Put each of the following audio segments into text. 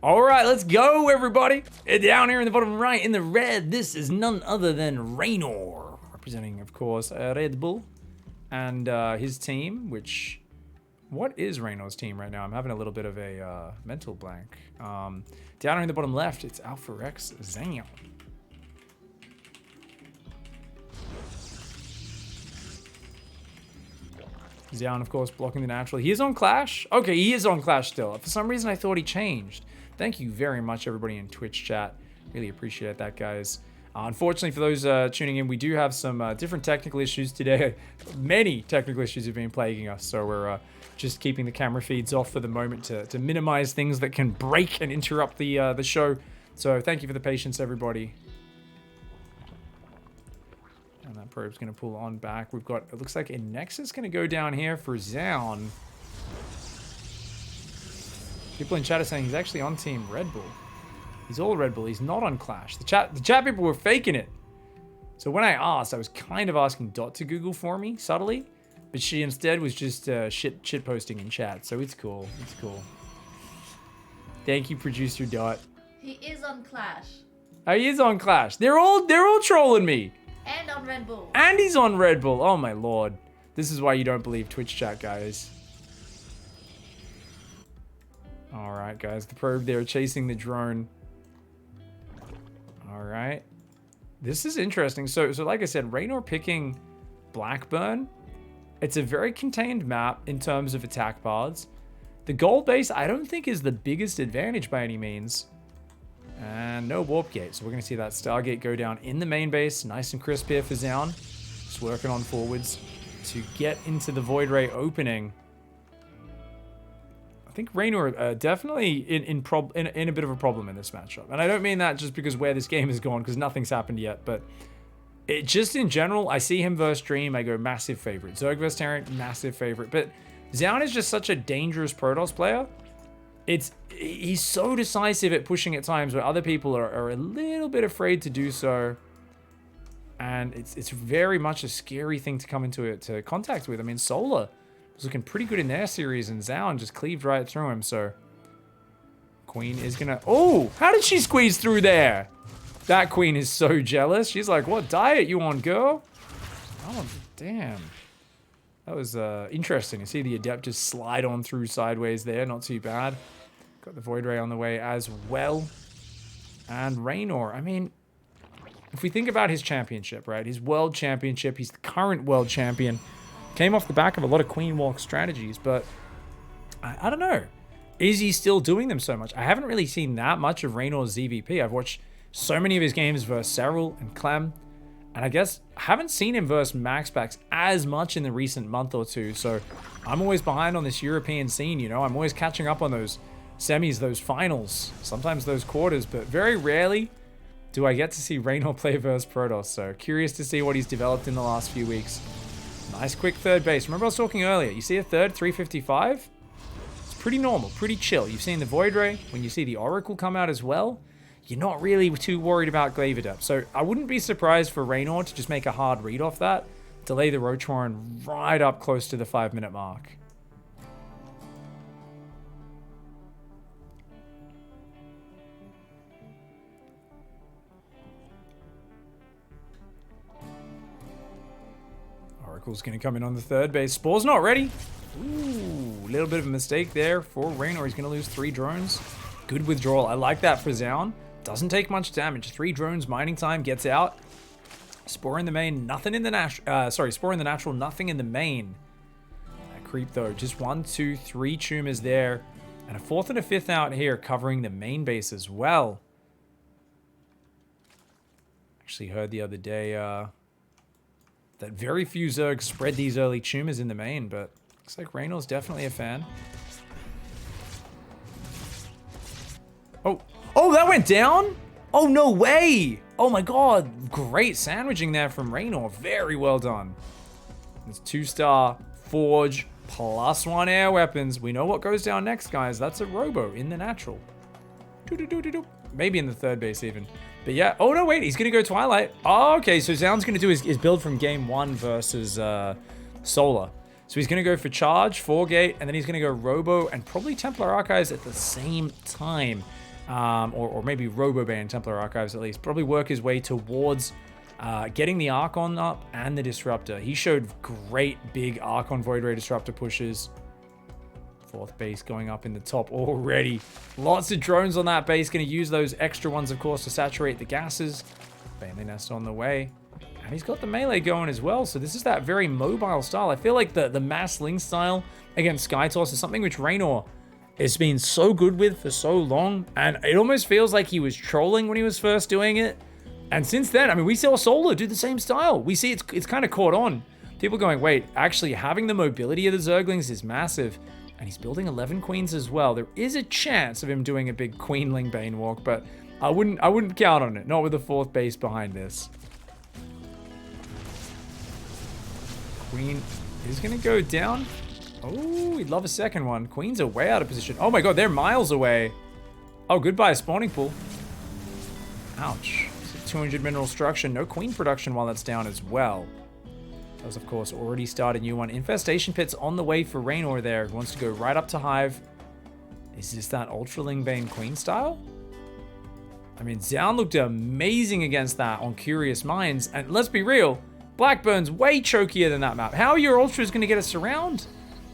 All right, let's go, everybody. Down here in the bottom right in the red, this is none other than Reynor, representing, of course, Red Bull and his team, which... What is Reynor's team right now? I'm having a little bit of a mental blank. Down here in the bottom left, it's Alpha Rex Zoun. Zoun, of course, blocking the natural. He is on Clash? Okay, he is on Clash still. For some reason, I thought he changed. Thank you very much, everybody in Twitch chat. Really appreciate that, guys. Unfortunately, for those tuning in, we do have some different technical issues today. Many technical issues have been plaguing us, so we're just keeping the camera feeds off for the moment to minimize things that can break and interrupt the show. So thank you for the patience, everybody. And that probe's going to pull on back. We've got, it looks like a Nexus going to go down here for Zoun. People in chat are saying he's actually on Team Red Bull. He's all Red Bull. He's not on Clash. The chat people were faking it. So when I asked, I was kind of asking Dot to Google for me, subtly. But she instead was just shit posting in chat. So it's cool. It's cool. Thank you, producer Dot. He is on Clash. Oh, he is on Clash. They're all trolling me. And on Red Bull. And he's on Red Bull. Oh my lord. This is why you don't believe Twitch chat, guys. Alright, guys. The probe there chasing the drone. Alright. This is interesting. So like I said, Reynor picking Blackburn. It's a very contained map in terms of attack paths. The gold base, I don't think, is the biggest advantage by any means. And no warp gate, so we're going to see that Stargate go down in the main base. Nice and crisp here for Zoun. Just working on forwards to get into the Void Ray opening. I think Reynor definitely in a bit of a problem in this matchup. And I don't mean that just because where this game has gone, because nothing's happened yet, but it just in general, I see him versus Dream, I go massive favorite. Zerg versus Terran, massive favorite. But Zoun is just such a dangerous Protoss player. He's so decisive at pushing at times where other people are a little bit afraid to do so. And it's very much a scary thing to come into contact with. I mean, Solar was looking pretty good in their series, and Zoun just cleaved right through him. So Queen is gonna... Oh, how did she squeeze through there? That Queen is so jealous. She's like, what diet you on, girl? Oh, damn. That was interesting. You see the Adept just slide on through sideways there. Not too bad. Got the Void Ray on the way as well. And Reynor, I mean, if we think about his championship, right? His world championship, he's the current world champion. Came off the back of a lot of Queen Walk strategies, but I don't know. Is he still doing them so much? I haven't really seen that much of Reynor's ZvP. I've watched so many of his games versus Cyril and Clem. And I guess I haven't seen him versus MaxPax as much in the recent month or two. So I'm always behind on this European scene, you know. I'm always catching up on those semis, those finals, sometimes those quarters. But very rarely do I get to see Reynor play versus Protoss. So curious to see what he's developed in the last few weeks. Nice quick third base. Remember I was talking earlier. You see a third, 355? It's pretty normal, pretty chill. You've seen the Void Ray. When you see the Oracle come out as well, you're not really too worried about Glaive Adept. So I wouldn't be surprised for Reynor to just make a hard read off that. Delay the Roach Warren right up close to the 5-minute mark. Oracle's going to come in on the third base. Spore's not ready. Ooh, a little bit of a mistake there for Reynor. He's going to lose 3 drones. Good withdrawal. I like that for Zoun. Doesn't take much damage. 3 drones, mining time, gets out. Spore in the main, nothing in the natural. Spore in the natural, nothing in the main. That creep though, just 1, 2, 3 tumors there. And a 4th and a 5th out here covering the main base as well. Actually heard the other day that very few Zergs spread these early tumors in the main, but looks like Reynor's definitely a fan. Oh, that went down? Oh, no way. Oh my god. Great sandwiching there from Reynor. Very well done. It's 2-star Forge +1 air weapons. We know what goes down next, guys. That's a Robo in the natural. Maybe in the third base even. But yeah. Oh, no, wait. He's going to go Twilight. Oh, okay. So Zoun's going to do his build from game 1 versus Solar. So he's going to go for Charge, 4-gate, and then he's going to go Robo and probably Templar Archives at the same time. or maybe Robobane, Templar Archives at least, probably work his way towards getting the Archon up and the Disruptor. He showed great big Archon Void Ray Disruptor pushes. 4th base going up in the top already. Lots of drones on that base. Going to use those extra ones, of course, to saturate the gases. Baneling Nest on the way. And he's got the melee going as well. So this is that very mobile style. I feel like the Mass Ling style against Skytoss is something which Reynor has been so good with for so long. And it almost feels like he was trolling when he was first doing it. And since then, I mean, we saw Solar do the same style. We see it's kind of caught on. People going, wait, actually having the mobility of the Zerglings is massive. And he's building 11 queens as well. There is a chance of him doing a big Queenling Bane walk, but I wouldn't count on it. Not with the 4th base behind this. Queen is going to go down. Oh, we'd love a second one. Queens are way out of position. Oh my god, they're miles away. Oh, goodbye spawning pool. Ouch. 200 mineral structure. No queen production while that's down as well. Does, of course, already start a new one. Infestation Pit's on the way for Reynor there. He wants to go right up to Hive. Is this that Ultraling Bane Queen style? I mean, Zoun looked amazing against that on Curious Minds. And let's be real, Blackburn's way chokier than that map. How are your Ultras going to get us around?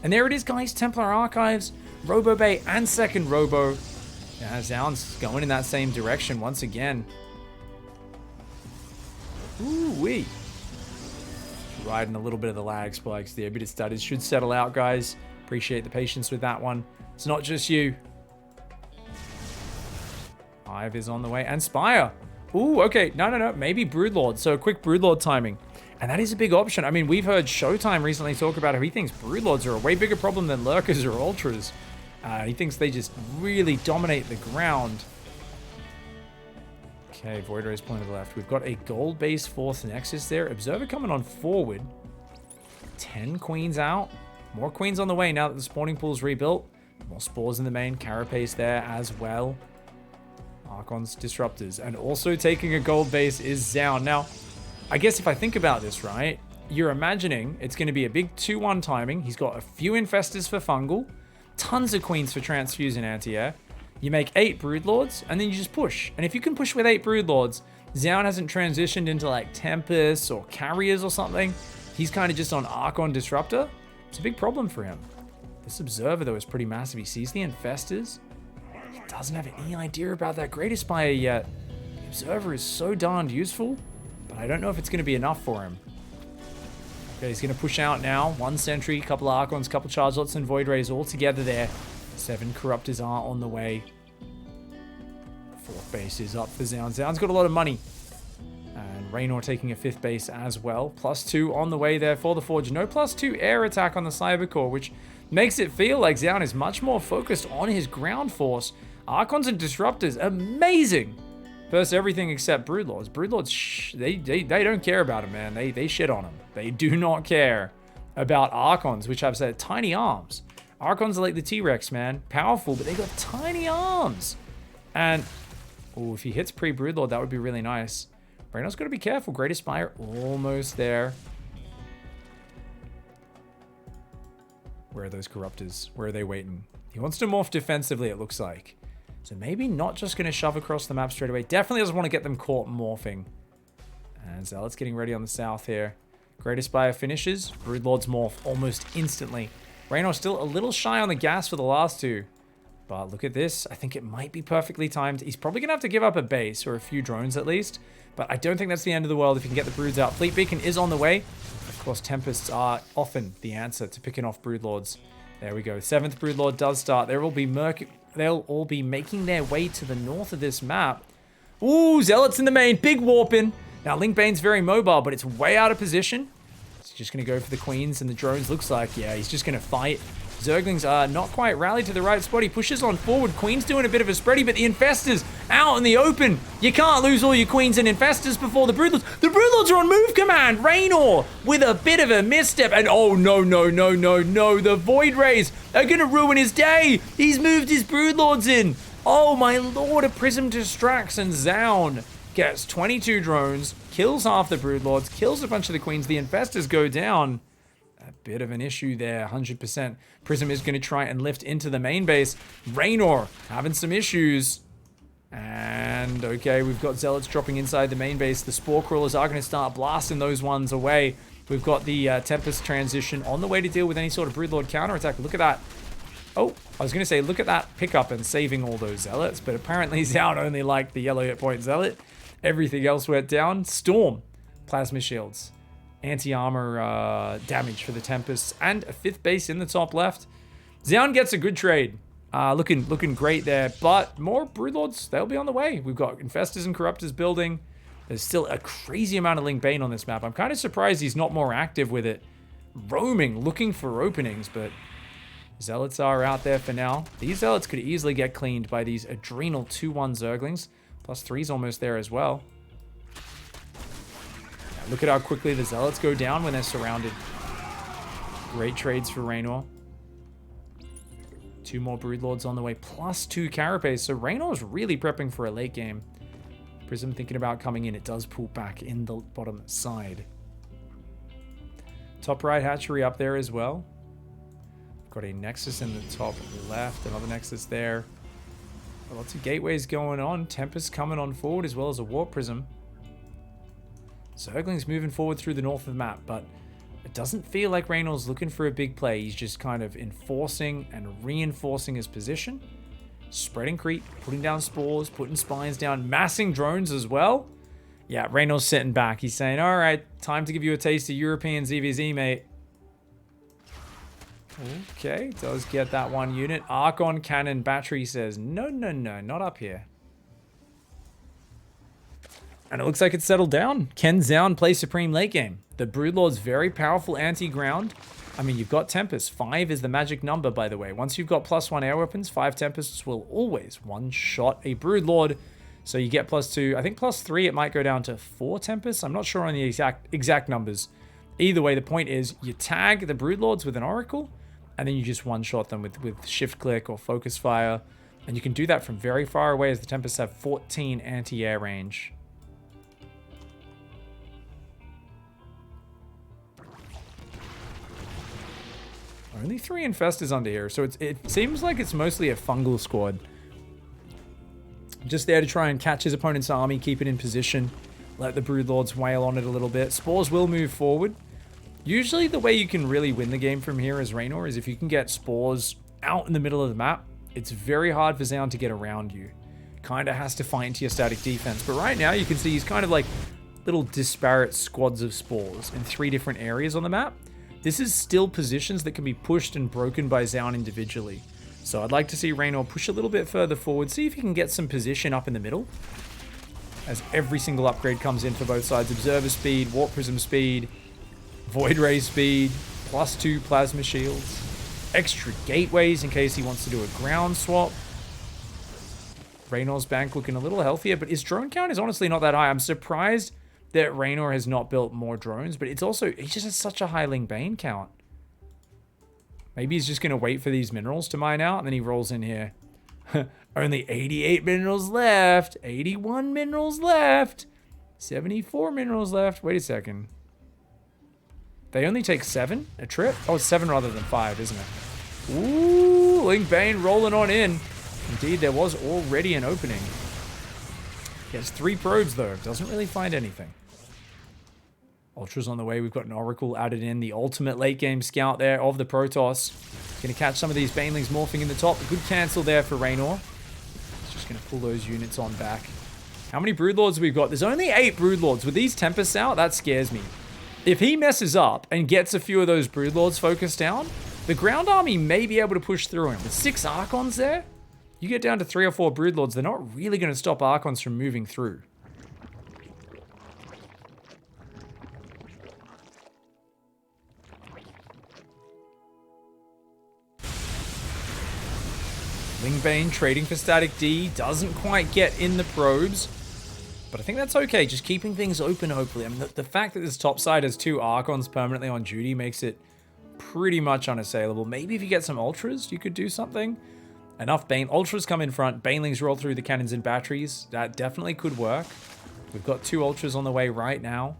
And there it is, guys. Templar Archives, Robo Bay, and second Robo. Yeah, Zoun's going in that same direction once again. Ooh-wee. Riding a little bit of the lag spikes there. A bit of stutters. Should settle out, guys. Appreciate the patience with that one. It's not just you. Hive is on the way. And Spire. Ooh, okay. No. Maybe Broodlord. So quick Broodlord timing. And that is a big option. I mean, we've heard Showtime recently talk about how he thinks Broodlords are a way bigger problem than Lurkers or Ultras. He thinks they just really dominate the ground. Okay, Void Ray's pulling to the left. We've got a gold-based 4th Nexus there. Observer coming on forward. 10 queens out. More queens on the way now that the spawning pool's rebuilt. More spores in the main. Carapace there as well. Archon's Disruptors. And also taking a gold base is Zoun. Now, I guess if I think about this, right, you're imagining it's going to be a big 2-1 timing. He's got a few Infestors for Fungal. Tons of queens for Transfuse and Anti-Air. You make 8 Broodlords, and then you just push. And if you can push with 8 Broodlords, Zoun hasn't transitioned into like Tempest or Carriers or something. He's kind of just on Archon Disruptor. It's a big problem for him. This Observer, though, is pretty massive. He sees the Infestors. He doesn't have any idea about that Great Aspire yet. The Observer is so darned useful, but I don't know if it's going to be enough for him. Okay, he's going to push out now. 1 Sentry, couple Archons, couple Chargelots, and Void Rays all together there. 7 Corruptors are on the way. 4th base is up for Zoun. Zoun's got a lot of money. And Reynor taking a 5th base as well. +2 on the way there for the Forge. No +2 air attack on the Cybercore, which makes it feel like Zoun is much more focused on his ground force. Archons and Disruptors, amazing. Versus everything except Broodlords. Broodlords, they don't care about him, man. They shit on him. They do not care about Archons, which have said tiny arms. Archons are like the T-Rex, man. Powerful, but they got tiny arms. And, oh, if he hits pre-Broodlord, that would be really nice. Reynor's got to be careful. Great Aspire almost there. Where are those Corruptors? Where are they waiting? He wants to morph defensively, it looks like. So maybe not just going to shove across the map straight away. Definitely doesn't want to get them caught morphing. And Zealot's getting ready on the south here. Great Aspire finishes. Broodlord's morph almost instantly. Reynor still a little shy on the gas for the last 2. But look at this. I think it might be perfectly timed. He's probably going to have to give up a base or a few drones at least. But I don't think that's the end of the world if he can get the Broods out. Fleet Beacon is on the way. Of course, Tempests are often the answer to picking off Broodlords. There we go. 7th Broodlord does start. They'll all be making their way to the north of this map. Ooh, Zealots in the main. Big warping. Now, Linkbane's very mobile, but it's way out of position. He's just going to go for the queens and the drones. Looks like, yeah, he's just going to fight. Zerglings are not quite rallied to the right spot. He pushes on forward. Queen's doing a bit of a spready, but the Infestors out in the open. You can't lose all your Queens and Infestors before the Broodlords. The Broodlords are on move command. Reynor with a bit of a misstep. And oh, no. The Void Rays are going to ruin his day. He's moved his Broodlords in. Oh, my lord. A Prism distracts and Zoun gets 22 drones, kills half the Broodlords, kills a bunch of the Queens. The Infestors go down. A bit of an issue there, 100%. Prism is going to try and lift into the main base. Reynor having some issues. And, okay, we've got Zealots dropping inside the main base. The Spore Crawlers are going to start blasting those ones away. We've got the Tempest transition on the way to deal with any sort of Broodlord counterattack. Look at that. Oh, I was going to say, look at that pickup and saving all those Zealots. But apparently Zoun only liked the yellow hit point Zealot. Everything else went down. Storm. Plasma shields. Anti-armor damage for the Tempests. And a 5th base in the top left. Zoun gets a good trade. Looking great there. But more Broodlords, they'll be on the way. We've got Infestors and Corruptors building. There's still a crazy amount of Link Bane on this map. I'm kind of surprised he's not more active with it. Roaming, looking for openings, but Zealots are out there for now. These Zealots could easily get cleaned by these Adrenal 2-1 Zerglings. +3's almost there as well. Yeah, look at how quickly the Zealots go down when they're surrounded. Great trades for Reynor. 2 more Broodlords on the way, +2 Carapace. So Reynor's really prepping for a late game. Prism thinking about coming in. It does pull back in the bottom side. Top right hatchery up there as well. Got a Nexus in the top left. Another Nexus there. Lots of gateways going on. Tempest coming on forward as well as a Warp Prism. Zergling's moving forward through the north of the map, but it doesn't feel like Reynor's looking for a big play. He's just kind of enforcing and reinforcing his position. Spreading creep, putting down spores, putting spines down, massing drones as well. Yeah, Reynor's sitting back. He's saying, all right, time to give you a taste of European ZvZ, mate. Okay, does get that one unit. Archon Cannon Battery says, no, not up here. And it looks like it's settled down. Can Zoun play Supreme late game? The Broodlord's very powerful anti-ground. I mean, you've got Tempest. 5 is the magic number, by the way. Once you've got +1 air weapons, 5 Tempests will always one-shot a Broodlord. So you get +2. I think +3, it might go down to 4 Tempests. I'm not sure on the exact numbers. Either way, the point is you tag the Broodlords with an Oracle, and then you just one-shot them with shift-click or focus fire. And you can do that from very far away, as the Tempests have 14 anti-air range. Only 3 Infestors under here, so it seems like it's mostly a fungal squad. Just there to try and catch his opponent's army, keep it in position, let the Broodlords wail on it a little bit. Spores will move forward. Usually the way you can really win the game from here as Reynor is if you can get Spores out in the middle of the map. It's very hard for Zoun to get around you. Kind of has to fight into your static defense. But right now you can see he's kind of like little disparate squads of Spores in 3 different areas on the map. This is still positions that can be pushed and broken by Zoun individually. So I'd like to see Reynor push a little bit further forward, see if he can get some position up in the middle. As every single upgrade comes in for both sides. Observer speed, Warp Prism speed, Void Ray speed, +2 Plasma shields, extra gateways in case he wants to do a ground swap. Reynor's bank looking a little healthier, but his drone count is honestly not that high. I'm surprised that Reynor has not built more drones, but it's also, he just has such a high Link Bane count. Maybe he's just going to wait for these minerals to mine out, and then he rolls in here. Only 88 minerals left. 81 minerals left. 74 minerals left. Wait a second. They only take 7 a trip? Oh, it's 7 rather than 5, isn't it? Ooh, Link Bane rolling on in. Indeed, there was already an opening. He has 3 probes, though. Doesn't really find anything. Ultra's on the way. We've got an Oracle added in. The ultimate late game scout there of the Protoss. Going to catch some of these Banelings morphing in the top. A good cancel there for Reynor. He's just going to pull those units on back. How many Broodlords have we got? There's only 8 Broodlords. With these Tempests out, that scares me. If he messes up and gets a few of those Broodlords focused down, the ground army may be able to push through him. With 6 Archons there, you get down to 3 or 4 Broodlords, they're not really going to stop Archons from moving through. Link Bane trading for static D, doesn't quite get in the probes. But I think that's okay, just keeping things open, hopefully. I mean, the fact that this top side has 2 Archons permanently on duty makes it pretty much unassailable. Maybe if you get some Ultras, you could do something. Enough Bane. Ultras come in front, Banelings roll through the cannons and batteries. That definitely could work. We've got 2 Ultras on the way right now.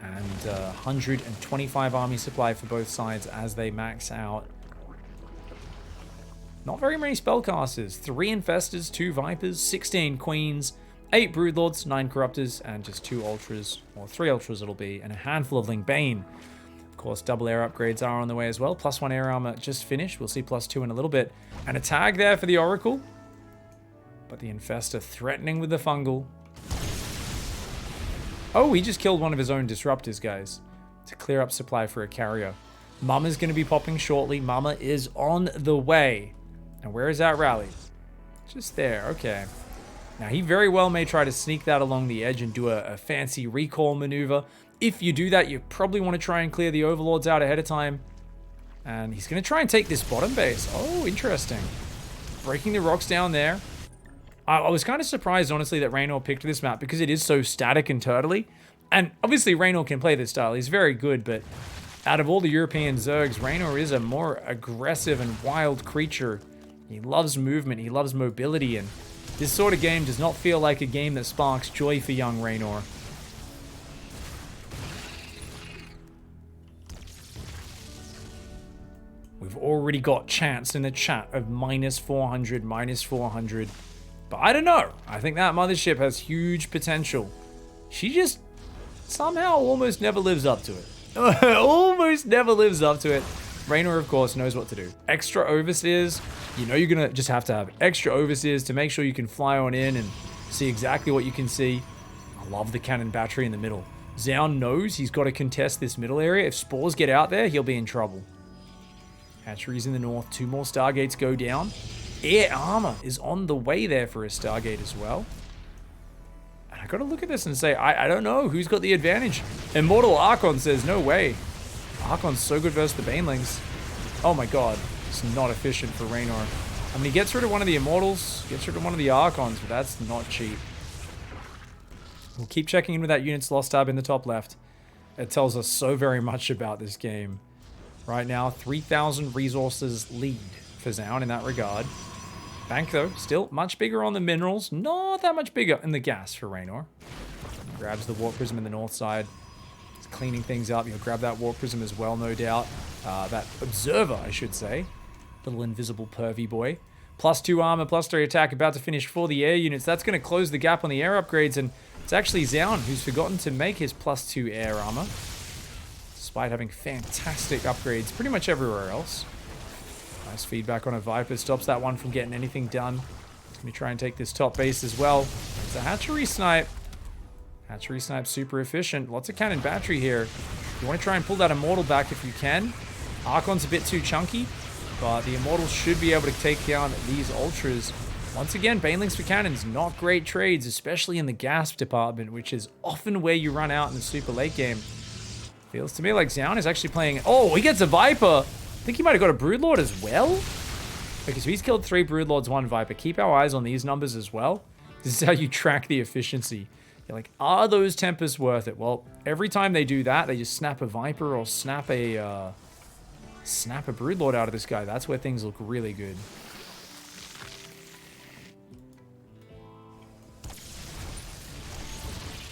And 125 army supply for both sides as they max out. Not very many spellcasters. 3 Infestors, 2 Vipers, 16 Queens, 8 Broodlords, 9 Corruptors, and just 2 Ultras, or 3 Ultras it'll be, and a handful of Ling Bane. Of course, double air upgrades are on the way as well. +1 air armor just finished. We'll see +2 in a little bit. And a tag there for the Oracle. But the Infestor threatening with the Fungal. Oh, he just killed one of his own Disruptors, guys. To clear up supply for a carrier. Mama's going to be popping shortly. Mama is on the way. And where is that rally? Just there. Okay. Now, he very well may try to sneak that along the edge and do a fancy recall maneuver. If you do that, you probably want to try and clear the Overlords out ahead of time. And he's going to try and take this bottom base. Oh, interesting. Breaking the rocks down there. I was kind of surprised, honestly, that Reynor picked this map because it is so static and turtly. And obviously, Reynor can play this style. He's very good, but out of all the European Zergs, Reynor is a more aggressive and wild creature. He loves movement. He loves mobility. And this sort of game does not feel like a game that sparks joy for young Reynor. We've already got chats in the chat of -400, -400. But I don't know. I think that mothership has huge potential. She just somehow almost never lives up to it. Almost never lives up to it. Reynor, of course, knows what to do. Extra Overseers. You know you're going to just have to have extra Overseers to make sure you can fly on in and see exactly what you can see. I love the cannon battery in the middle. Zoun knows he's got to contest this middle area. If Spores get out there, he'll be in trouble. Hatcheries in the north. 2 more Stargates go down. Air armor is on the way there for a Stargate as well. And I gotta look at this and say, I don't know who's got the advantage. Immortal Archon says, no way. Archon's so good versus the Banelings. Oh my god. It's not efficient for Reynor. I mean, he gets rid of one of the Immortals, gets rid of one of the Archons, but that's not cheap. We'll keep checking in with that units lost tab in the top left. It tells us so very much about this game. Right now, 3,000 resources lead for Zoun in that regard. Bank, though, still much bigger on the minerals. Not that much bigger in the gas for Reynor. Grabs the Warp Prism in the north side. He's cleaning things up. He'll grab that Warp Prism as well, no doubt. That Observer, I should say. Little invisible pervy boy. +2 armor, +3 attack, about to finish for the air units. That's going to close the gap on the air upgrades, and it's actually Zoun who's forgotten to make his +2 air armor. Despite having fantastic upgrades pretty much everywhere else. Nice feedback on a Viper. Stops that one from getting anything done. Let me try and take this top base as well. It's a Hatchery Snipe. Hatchery Snipe super efficient. Lots of cannon battery here. You want to try and pull that Immortal back if you can. Archon's a bit too chunky, but the Immortal should be able to take down these Ultras. Once again, Banelings for cannons, not great trades, especially in the Gasp department, which is often where you run out in the super late game. Feels to me like Zoun is actually playing... Oh, he gets a Viper! I think he might have got a Broodlord as well? Okay, so he's killed 3 Broodlords, 1 Viper. Keep our eyes on these numbers as well. This is how you track the efficiency. You're like, are those Tempests worth it? Well, every time they do that, they just snap a Viper or snap a Broodlord out of this guy. That's where things look really good.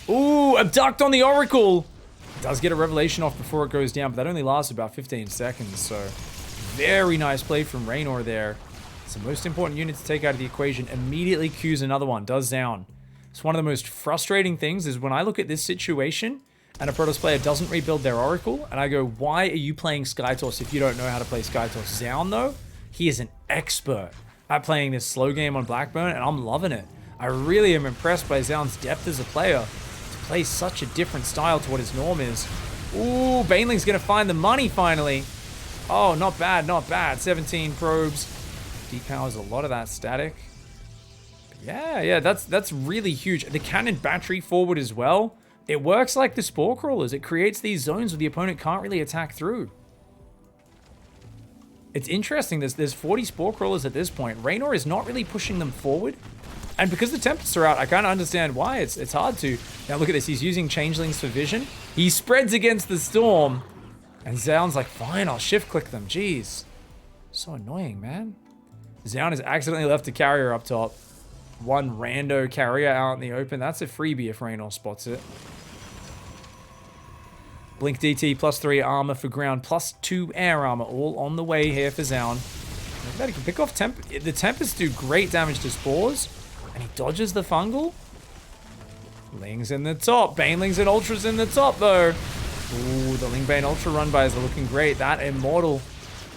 Ooh, abduct on the Oracle! Does get a revelation off before it goes down, but that only lasts about 15 seconds, so very nice play from Reynor there. It's the most important unit to take out of the equation. Immediately cues another one, does Zoun. It's one of the most frustrating things is when I look at this situation and a Protoss player doesn't rebuild their Oracle, and I go, why are you playing Skytoss if you don't know how to play Skytoss? Zoun, though, he is an expert at playing this slow game on Blackburn, and I'm loving it. I really am impressed by Zoun's depth as a player. Plays such a different style to what his norm is. Ooh, Baneling's gonna find the money finally. Oh, not bad, not bad. 17 probes. Depowers a lot of that static. But yeah, that's really huge. The cannon battery forward as well. It works like the Spore Crawlers. It creates these zones where the opponent can't really attack through. It's interesting, there's 40 Spore Crawlers at this point. Reynor is not really pushing them forward. And because the Tempests are out, I kind of understand why. It's hard to. Now look at this. He's using Changelings for vision. He spreads against the storm. And Zoun's like, fine, I'll shift-click them. Jeez. So annoying, man. Zoun has accidentally left a carrier up top. One rando carrier out in the open. That's a freebie if Reynor spots it. Blink DT, +3 armor for ground, +2 air armor. All on the way here for Zoun. Look at that, he can pick off the Tempests do great damage to spores. And he dodges the fungal. Ling's in the top. Banelings and Ultras in the top, though. Ooh, the Ling Bane Ultra run-bys are looking great. That Immortal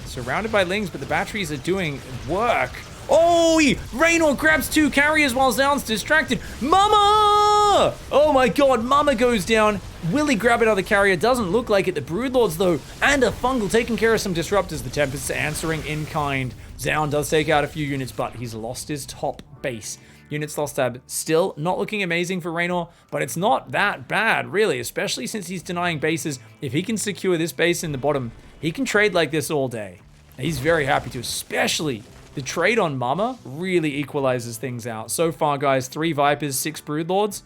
surrounded by Lings, but the batteries are doing work. Oh, Reynor grabs 2 carriers while Zoun's distracted. Mama! Oh my god, Mama goes down. Will he grab another carrier? Doesn't look like it. The Broodlords, though, and a Fungal taking care of some disruptors. The Tempests answering in kind. Zoun does take out a few units, but he's lost his top base. Units lost tab. Still not looking amazing for Reynor, but it's not that bad, really, especially since he's denying bases. If he can secure this base in the bottom, he can trade like this all day. And he's very happy to, especially the trade on Mama really equalizes things out. So far, guys, 3 Vipers, 6 Broodlords.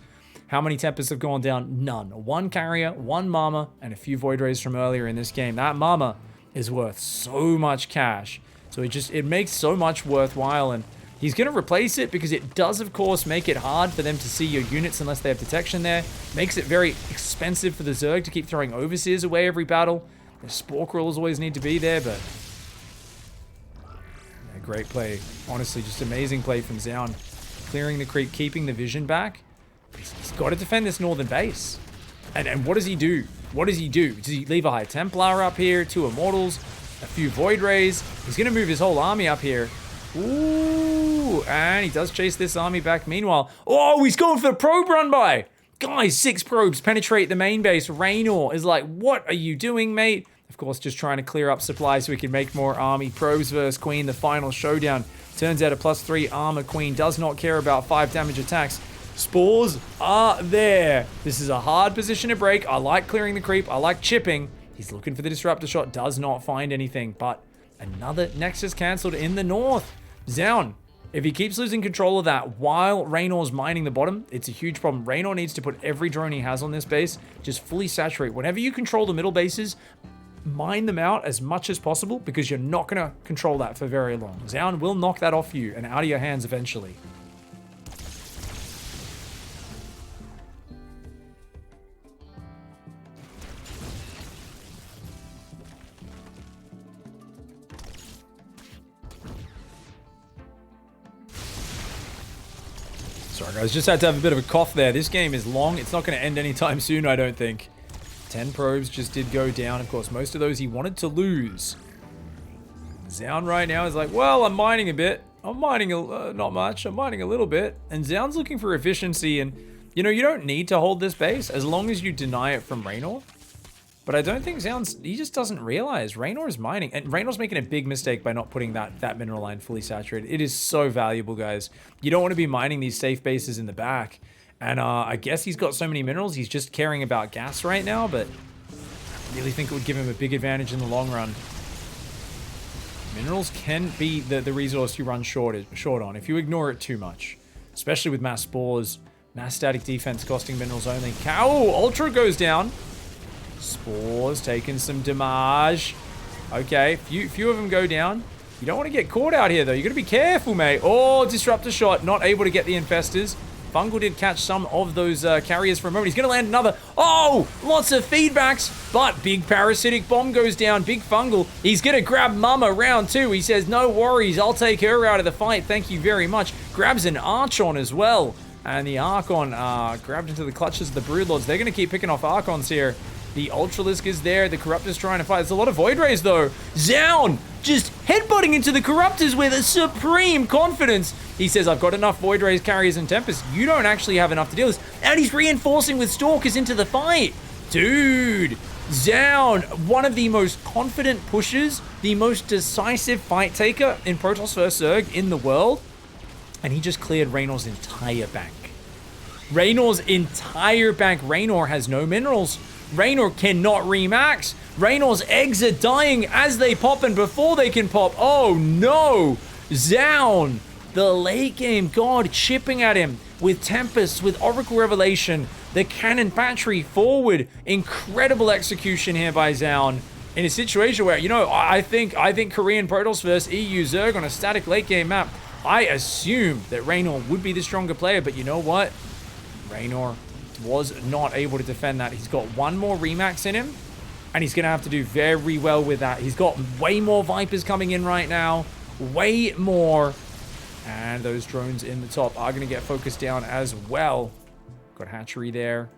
How many Tempests have gone down? None. 1 Carrier, 1 Mama, and a few Void Rays from earlier in this game. That Mama is worth so much cash. So it makes so much worthwhile, and he's going to replace it because it does, of course, make it hard for them to see your units unless they have detection there. Makes it very expensive for the Zerg to keep throwing Overseers away every battle. The Spore Crawlers always need to be there, but yeah, great play. Honestly, just amazing play from Zoun. Clearing the creep, keeping the vision back. He's got to defend this northern base. And what does he do? What does he do? Does he leave a High Templar up here? 2 Immortals? A few Void Rays? He's going to move his whole army up here. Ooh, and he does chase this army back. Meanwhile, oh, he's going for the probe run by. Guys, 6 probes penetrate the main base. Reynor is like, what are you doing, mate? Of course, just trying to clear up supplies so we can make more army. Probes versus Queen, the final showdown. Turns out a +3 armor. Queen does not care about 5 damage attacks. Spores are there. This is a hard position to break. I like clearing the creep. I like chipping. He's looking for the disruptor shot. Does not find anything, but another Nexus cancelled in the north. Zoun, if he keeps losing control of that while Reynor's mining the bottom, it's a huge problem. Reynor needs to put every drone he has on this base, just fully saturate. Whenever you control the middle bases, mine them out as much as possible because you're not going to control that for very long. Zoun will knock that off you and out of your hands eventually. Sorry guys, just had to have a bit of a cough there. This game is long. It's not going to end anytime soon, I don't think. 10 probes just did go down. Of course, most of those he wanted to lose. Zoun right now is like, well, I'm mining a bit. I'm mining not much. I'm mining a little bit. And Zoun's looking for efficiency. And, you know, you don't need to hold this base as long as you deny it from Reynor. But I don't think he just doesn't realize Reynor is mining. And Reynor's making a big mistake by not putting that mineral line fully saturated. It is so valuable, guys. You don't want to be mining these safe bases in the back. And I guess he's got so many minerals, he's just caring about gas right now, but I really think it would give him a big advantage in the long run. Minerals can be the resource you run short on if you ignore it too much. Especially with mass spores, mass static defense costing minerals only. Oh, Ultra goes down. Spores taking some damage. Okay, few of them go down. You don't want to get caught out here, though. You got to be careful, mate. Oh, disruptor shot. Not able to get the infestors. Fungal did catch some of those carriers for a moment. He's going to land another. Oh, lots of feedbacks. But big parasitic bomb goes down. Big Fungal. He's going to grab Mama round 2. He says, no worries. I'll take her out of the fight. Thank you very much. Grabs an Archon as well. And the Archon grabbed into the clutches of the Broodlords. They're going to keep picking off Archons here. The Ultralisk is there. The Corruptor's trying to fight. There's a lot of Void Rays, though. Zoun just headbutting into the Corruptors with a supreme confidence. He says, I've got enough Void Rays, Carriers, and Tempests. You don't actually have enough to deal with this. And he's reinforcing with Stalkers into the fight. Dude, Zoun, one of the most confident pushers, the most decisive fight taker in Protoss vs. Zerg in the world. And he just cleared Reynor's entire bank. Reynor's entire bank. Reynor has no minerals. Reynor cannot remax. Reynor's eggs are dying as they pop and before they can pop. Oh no! Zoun, the late game god, chipping at him with Tempest, with Oracle Revelation, the cannon battery forward. Incredible execution here by Zoun in a situation where, you know, I think Korean Protoss versus EU Zerg on a static late game map, I assume that Reynor would be the stronger player, but you know what? Reynor was not able to defend that. He's got one more Remax in him, and he's going to have to do very well with that. He's got way more Vipers coming in right now. way more. And those drones in the top are going to get focused down as well. Got hatchery there.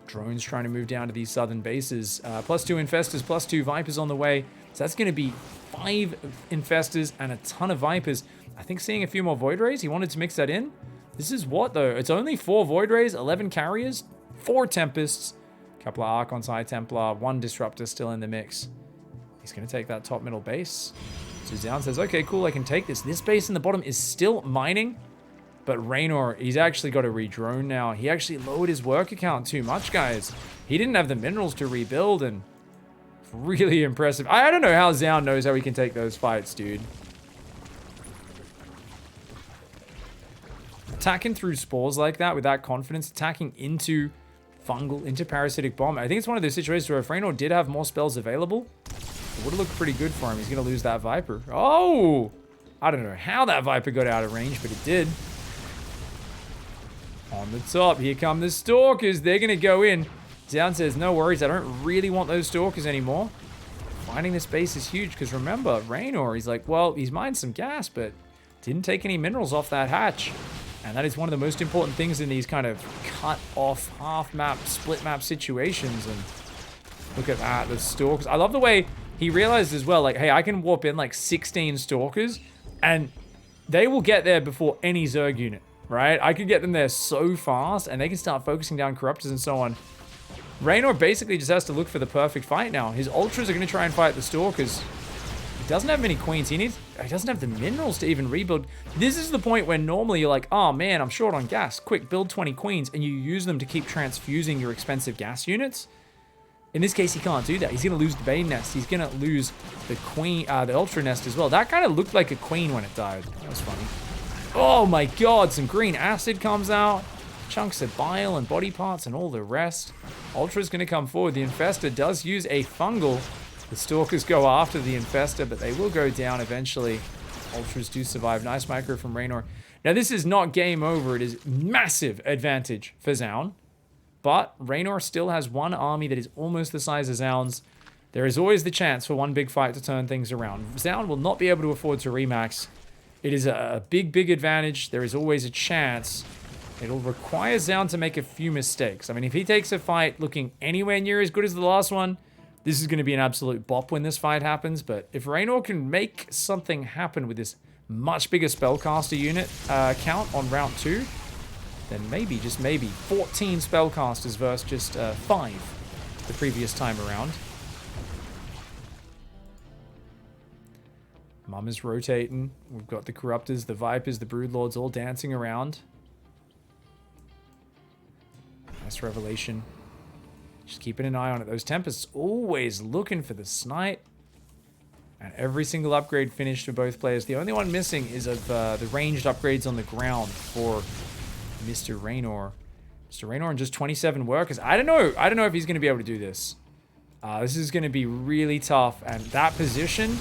Drones trying to move down to these southern bases. +2 infestors, +2 vipers on the way. So that's going to be 5 infestors and a ton of vipers. I think seeing a few more void rays. He wanted to mix that in. This is what though? It's only 4 void rays, 11 carriers, 4 tempests, a couple of Archons, High Templar, 1 disruptor still in the mix. He's going to take that top middle base. So Zoun says, okay, cool, I can take this. This base in the bottom is still mining. But Reynor, he's actually got to re-drone now. He actually lowered his work account too much, guys. He didn't have the minerals to rebuild, and really impressive. I don't know how Zoun knows how he can take those fights, dude. Attacking through spores like that with that confidence, attacking into fungal, into parasitic bomb. I think it's one of those situations where if Reynor did have more spells available, it would have looked pretty good for him. He's going to lose that Viper. Oh! I don't know how that Viper got out of range, but it did. On the top, here come the Stalkers. They're going to go in. Zoun says, no worries, I don't really want those Stalkers anymore. Finding this base is huge, because remember, Reynor, he's like, well, he's mined some gas, but didn't take any minerals off that hatch. And that is one of the most important things in these kind of cut-off, half-map, split-map situations. And look at that, the Stalkers. I love the way he realized as well, like, hey, I can warp in like 16 Stalkers, and they will get there before any Zerg unit. Right? I could get them there so fast, and they can start focusing down Corruptors and so on. Reynor basically just has to look for the perfect fight now. His Ultras are going to try and fight the Stalkers. He doesn't have many Queens. He doesn't have the minerals to even rebuild. This is the point where normally you're like, oh man, I'm short on gas. Quick, build 20 Queens, and you use them to keep transfusing your expensive gas units. In this case, he can't do that. He's going to lose the Bane Nest. He's going to lose the Queen, the Ultra Nest as well. That kind of looked like a Queen when it died. That was funny. Oh my god, some green acid comes out. Chunks of bile and body parts and all the rest. Ultra's going to come forward. The Infestor does use a fungal. The Stalkers go after the Infestor, but they will go down eventually. Ultras do survive. Nice micro from Reynor. Now, this is not game over. It is massive advantage for Zoun. But Reynor still has one army that is almost the size of Zoun's. There is always the chance for one big fight to turn things around. Zoun will not be able to afford to remax. It is a big, big advantage. There is always a chance. It'll require Zoun to make a few mistakes. I mean, if he takes a fight looking anywhere near as good as the last one, this is going to be an absolute bop when this fight happens. But if Reynor can make something happen with this much bigger spellcaster unit count on round 2, then maybe, just maybe, 14 spellcasters versus just 5 the previous time around. Mum is rotating. We've got the Corruptors, the Vipers, the Broodlords all dancing around. Nice revelation. Just keeping an eye on it. Those Tempests always looking for the snipe. And every single upgrade finished for both players. The only one missing is of the ranged upgrades on the ground for Mr. Reynor. Mr. Reynor and just 27 workers. I don't know if he's going to be able to do this. This is going to be really tough. And that position...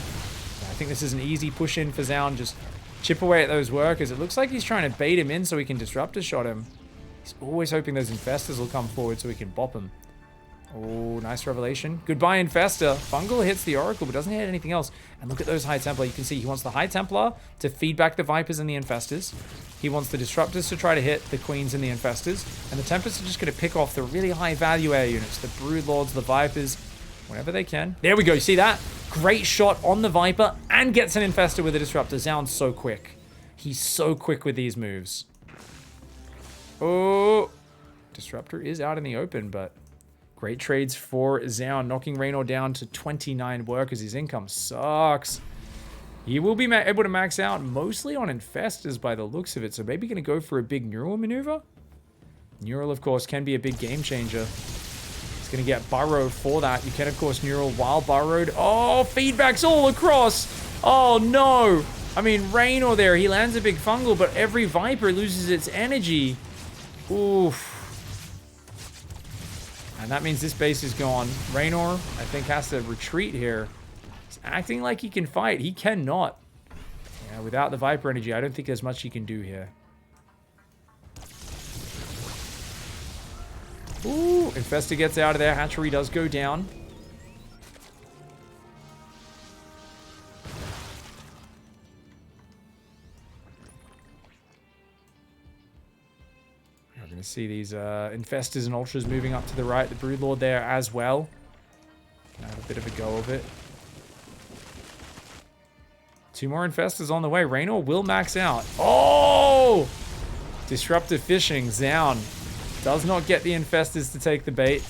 I think this is an easy push in for Zoun. Just chip away at those workers. It looks like he's trying to bait him in so he can disruptor shot him. He's always hoping those Infestors will come forward so he can bop him. Oh, nice revelation. Goodbye, Infestor. Fungal hits the Oracle, but doesn't hit anything else. And look at those High Templar. You can see he wants the High Templar to feed back the Vipers and the Infestors. He wants the Disruptors to try to hit the Queens and the Infestors. And the Tempests are just going to pick off the really high value air units. The Broodlords, the Vipers, whenever they can. There we go. You see that? Great shot on the Viper and gets an Infestor with a Disruptor. Zoun's so quick. He's so quick with these moves. Oh, Disruptor is out in the open, but great trades for Zoun, knocking Reynor down to 29 workers. His income sucks. He will be able to max out mostly on Infestors by the looks of it, so maybe going to go for a big Neural maneuver. Neural, of course, can be a big game changer. He's going to get Burrow for that. You can, of course, Neural while burrowed. Oh, feedback's all across. Oh, no. I mean, Reynor there, he lands a big fungal, but every Viper loses its energy. Oof. And that means this base is gone. Reynor, I think, has to retreat here. He's acting like he can fight. He cannot. Yeah, without the Viper energy, I don't think there's much he can do here. Ooh, Infestor gets out of there. Hatchery does go down. We're going to see these Infestors and Ultras moving up to the right. The Broodlord there as well. Gonna have a bit of a go of it. 2 more Infestors on the way. Reynor will max out. Oh! Disruptive fishing. Zoun does not get the Infestors to take the bait.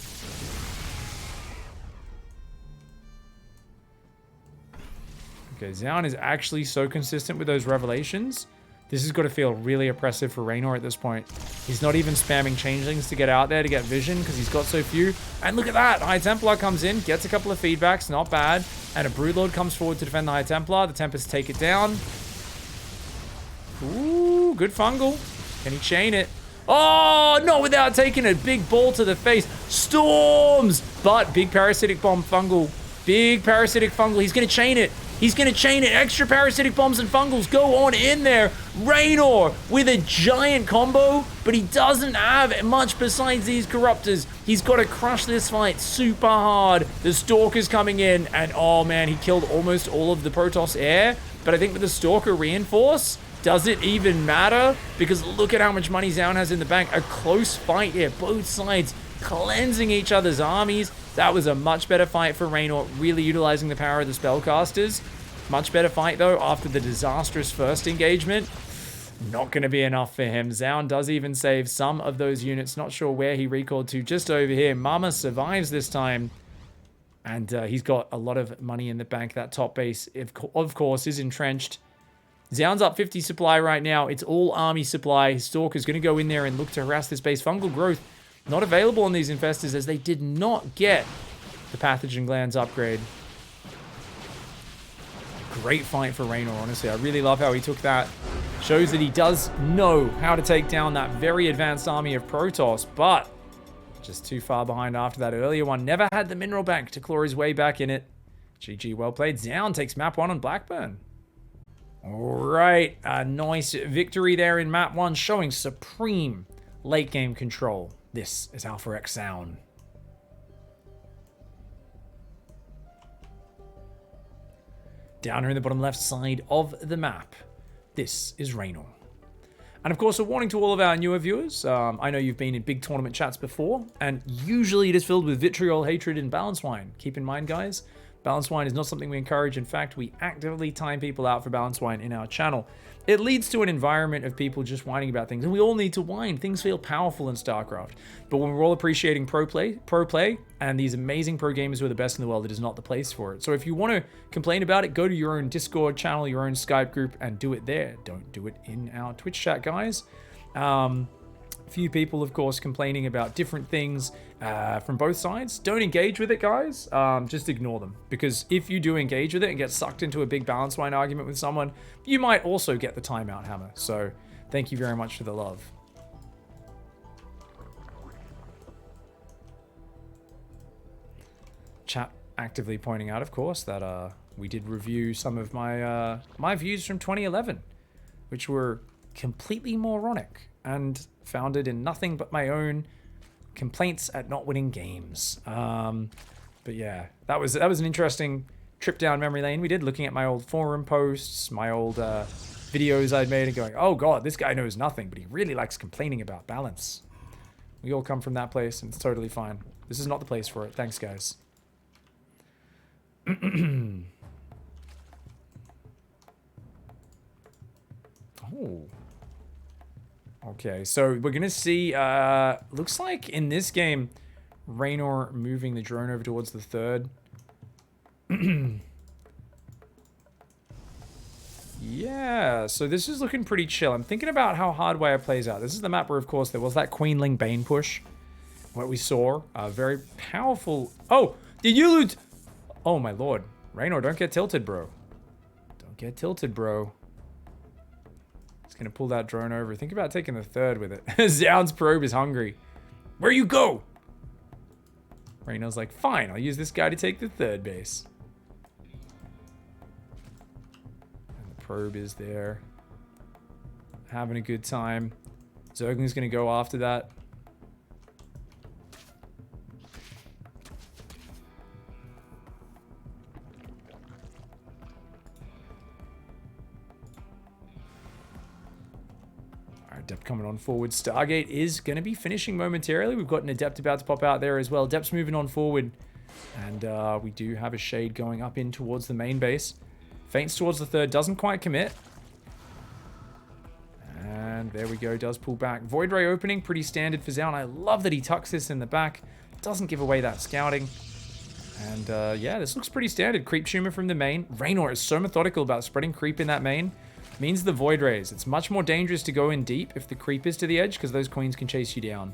Okay, Zoun is actually so consistent with those revelations. This has got to feel really oppressive for Reynor at this point. He's not even spamming changelings to get out there to get vision because he's got so few. And look at that. High Templar comes in, gets a couple of feedbacks, not bad. And a Broodlord comes forward to defend the High Templar. The Tempests take it down. Ooh, good fungal. Can he chain it? Oh, not without taking a big ball to the face. Storms! But big parasitic bomb fungal. Big parasitic fungal. He's going to chain it. He's going to chain it. Extra parasitic bombs and fungals go on in there. Reynor with a giant combo, but he doesn't have much besides these corruptors. He's got to crush this fight super hard. The Stalker's coming in, and oh man, he killed almost all of the Protoss air. But I think with the Stalker reinforce, does it even matter? Because look at how much money Zoun has in the bank. A close fight here. Both sides cleansing each other's armies. That was a much better fight for Reynor, really utilizing the power of the spellcasters. Much better fight, though, after the disastrous first engagement. Not going to be enough for him. Zoun does even save some of those units. Not sure where he recalled to. Just over here. Mama survives this time. And he's got a lot of money in the bank. That top base, of course, is entrenched. Zoun's up 50 supply right now. It's all army supply. Stalker's going to go in there and look to harass this base. Fungal growth not available on these Infestors as they did not get the Pathogen Glands upgrade. Great fight for Reynor, honestly. I really love how he took that. Shows that he does know how to take down that very advanced army of Protoss, but just too far behind after that earlier one. Never had the mineral bank to claw his way back in it. GG, well played. Zoun takes map 1 on Blackburn. All right, a nice victory there in map 1, showing supreme late game control. This is Alpha X Zoun. Down here in the bottom left side of the map, this is Reynor. And of course, a warning to all of our newer viewers. I know you've been in big tournament chats before, and usually it is filled with vitriol, hatred, and balance wine. Keep in mind, guys, balance wine is not something we encourage. In fact, we actively time people out for balance wine in our channel. It leads to an environment of people just whining about things, and we all need to whine. Things feel powerful in StarCraft. But when we're all appreciating pro play, and these amazing pro gamers who are the best in the world, it is not the place for it. So if you want to complain about it, go to your own Discord channel, your own Skype group, and do it there. Don't do it in our Twitch chat, guys. Few people, of course, complaining about different things from both sides. Don't engage with it, guys. Just ignore them. Because if you do engage with it and get sucked into a big balance wine argument with someone, you might also get the timeout hammer. So thank you very much for the love. Chat actively pointing out, of course, that we did review some of my my views from 2011, which were completely moronic and founded in nothing but my own complaints at not winning games. But yeah, that was an interesting trip down memory lane we did, looking at my old forum posts, my old videos I'd made, and going, oh god, this guy knows nothing, but he really likes complaining about balance. We all come from that place, and it's totally fine. This is not the place for it. Thanks, guys. Oh. Okay, so we're going to see, looks like in this game, Reynor moving the drone over towards the third. Yeah, so this is looking pretty chill. I'm thinking about how Hardwire plays out. This is the map where, of course, there was that Queenling Bane push. What we saw, very powerful... Oh, did you loot... Oh, my lord. Reynor, don't get tilted, bro. Don't get tilted, bro. He's going to pull that drone over. Think about taking the third with it. Zoun's probe is hungry. Where you go? Reynor's like, fine, I'll use this guy to take the third base. And the probe is there. Having a good time. Zergling's going to go after that. Depth coming on forward. Stargate is going to be finishing momentarily. We've got an Adept about to pop out there as well. Adept's moving on forward. And we do have a Shade going up in towards the main base. Feints towards the third. Doesn't quite commit. And there we go. Does pull back. Void Ray opening. Pretty standard for Zoun. I love that he tucks this in the back. Doesn't give away that scouting. And yeah, this looks pretty standard. Creep Tumor from the main. Reynor is so methodical about spreading creep in that main. Means the Void Rays. It's much more dangerous to go in deep if the creep is to the edge because those queens can chase you down.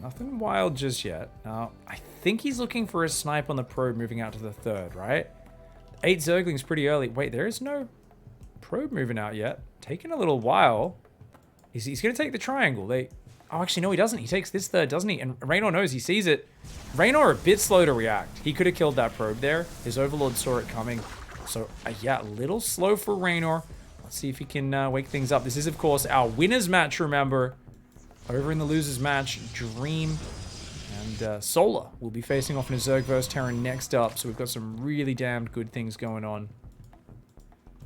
Nothing wild just yet. Now, I think he's looking for a snipe on the probe moving out to the third, right? 8 Zerglings pretty early. Wait, there is no probe moving out yet. Taking a little while. He's going to take the triangle. Oh, actually, no, he doesn't. He takes this third, doesn't he? And Reynor knows. He sees it. Reynor a bit slow to react. He could have killed that probe there. His Overlord saw it coming. So, yeah, a little slow for Reynor. Let's see if he can wake things up. This is, of course, our winner's match, remember. Over in the loser's match, Dream and Solar will be facing off in a Zerg vs. Terran next up. So we've got some really damn good things going on.